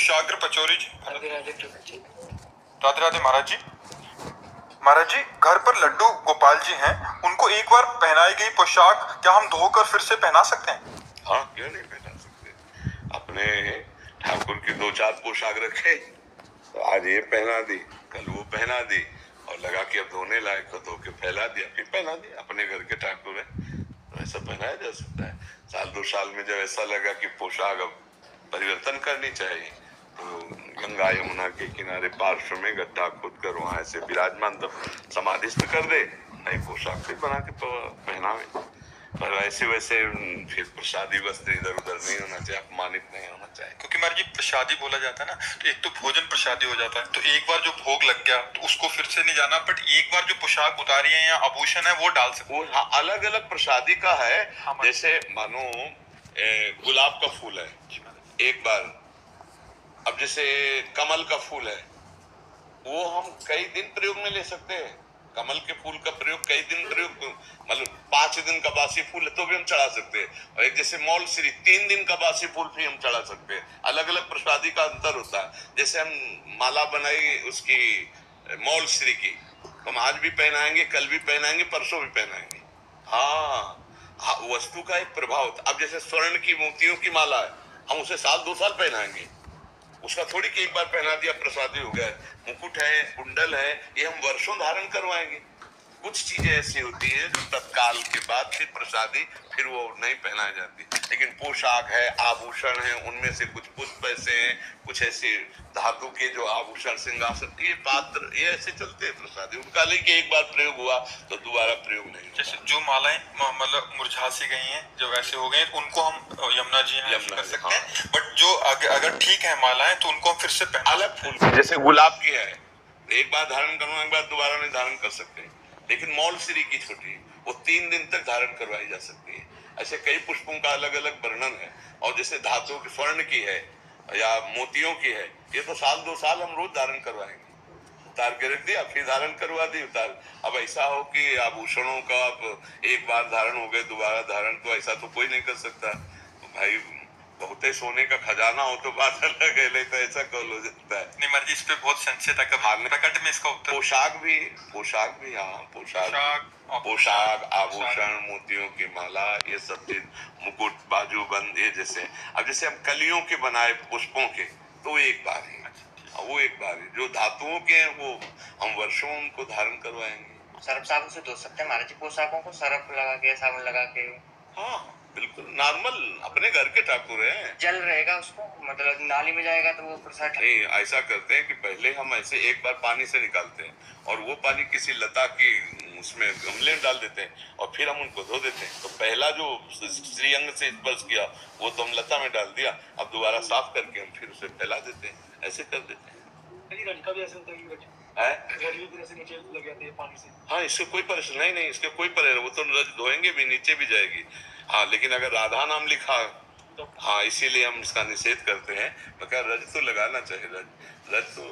कुशाग्र पचौरी जी। राधे राधे प्रभु जी। राधे राधे महाराज जी। महाराज जी, घर पर लड्डू गोपाल जी हैं, उनको एक बार पहनाई गई पोशाक क्या हम धोकर फिर से पहना सकते हैं? हाँ, क्यों नहीं पहना सकते। अपने ठाकुर की 2-4 पोशाक रखे, तो आज ये पहना दी, कल वो पहना दी, और लगा कि अब धोने लायक तो धो के फैला दिया, फिर पहना दिया। अपने घर के ठाकुर है तो ऐसा पहनाया जा सकता है। साल 2 साल में जब ऐसा लगा कि पोशाक अब परिवर्तन करनी चाहिए, तो गंगा यमुना के किनारे पार्श्व में गड्ढा खोद कर वहां ऐसे विराजमान तब समाधिस्थ कर दे, नई पोशाक फिर बना के पहनावे। पर ऐसे वैसे फिर प्रसादी वस्त्र इधर उधर नहीं होना चाहिए, अपमानित नहीं होना चाहिए। क्योंकि महाराज जी प्रसादी बोला जाता है ना, तो एक तो भोजन प्रसादी हो जाता है, तो एक बार जो भोग लग गया तो उसको फिर से नहीं जाना, बट एक बार जो पोशाक उतारी है या आभूषण है वो डाल सकते। वो हाँ, अलग अलग प्रसादी का है। जैसे मानो गुलाब का फूल है, एक बार, अब जैसे कमल का फूल है, वो हम कई दिन प्रयोग में ले सकते हैं। कमल के फूल का प्रयोग कई दिन प्रयोग, मतलब 5 दिन का बासी फूल है तो भी हम चढ़ा सकते हैं। और एक जैसे मौल श्री 3 दिन का बासी फूल भी हम चढ़ा सकते हैं। अलग अलग प्रसादी का अंतर होता है। जैसे हम माला बनाई उसकी मौल श्री की, तो हम आज भी पहनाएंगे, कल भी पहनाएंगे, परसों भी पहनाएंगे। हाँ, वस्तु का एक प्रभाव होता है। अब जैसे स्वर्ण की मोतियों की माला है, हम उसे साल 2 साल पहनाएंगे, उसका थोड़ी कि एक बार पहना दिया प्रसादी हो गया। मुकुट है, कुंडल है, ये हम वर्षों धारण करवाएंगे। कुछ चीजें ऐसी होती है जो तत्काल के बाद फिर प्रसादी फिर वो नहीं पहनाई जाती। लेकिन पोशाक है, आभूषण है, उनमें से कुछ पुष्प ऐसे हैं, कुछ ऐसे धातु के जो आभूषण, सिंहासन, ये पात्र, ये ऐसे चलते हैं प्रसादी। उनका लेके एक बार प्रयोग हुआ तो दोबारा प्रयोग नहीं। जैसे जो मालाएं मतलब मुरझा सी गई हैं, जो वैसे हो गए, उनको हम यमुना जी कर सकते हैं, बट जो अगर ठीक है मालाएं तो उनको हम फिर से अलग फूल, जैसे गुलाब की है, एक बार धारण करो, एक बार दोबारा नहीं धारण कर सकते। लेकिन मौल श्री की छोटी, वो 3 दिन तक धारण करवाई जा सकती है। ऐसे कई पुष्पों का अलग अलग वर्णन है। और जैसे धातु की स्वर्ण की है या मोतियों की है, ये तो साल 2 साल हम रोज धारण करवाएंगे। उतार के रख दिया, फिर धारण करवा दी, उतार। अब ऐसा हो कि आभूषणों का अब एक बार धारण हो गए, दोबारा धारण, तो ऐसा तो कोई नहीं कर सकता। तो भाई बहुते सोने का खजाना हो तो बात अलग है, नहीं तो ऐसा कॉल हो जाता है। नहीं मर्जी, इस पे बहुत संशय था, प्रकट में इसका उत्तर। पोशाक भी हाँ, पोशाक, आभूषण, मोतियों की माला, ये सब चीज, मुकुट, बाजूबंद, ये जैसे अब जैसे हम कलियों के बनाए पुष्पों के, तो एक बार ही, वो एक बार ही। जो धातुओं के हैं वो हम वर्षों उनको धारण करवाएंगे। सर्फ साबुन से धो सकते हैं महाराज जी पोशाकों को, सर्फ लगा के, साबुन लगा के? हाँ बिल्कुल, नॉर्मल, अपने घर के ठाकुर हैं। जल रहेगा उसको, मतलब नाली में जाएगा तो वो प्रसाद नहीं, ऐसा करते हैं कि पहले हम ऐसे एक बार पानी से निकालते हैं, और वो पानी किसी लता की उसमें गमले में डाल देते हैं, और फिर हम उनको धो देते हैं। तो पहला जो श्रीअंग से स्पर्श किया वो तो हम लता में डाल दिया, अब दोबारा साफ करके हम फिर उसे फैला देते हैं, ऐसे कर देते हैं। हाँ, इससे कोई परेशानी नहीं, इसके कोई परेशानी, वो तो रज धोएंगे भी, नीचे भी जाएगी। हाँ, लेकिन अगर राधा नाम लिखा तो हाँ, इसीलिए हम इसका निषेध करते हैं। मगर रज तो लगाना चाहिए, रज तो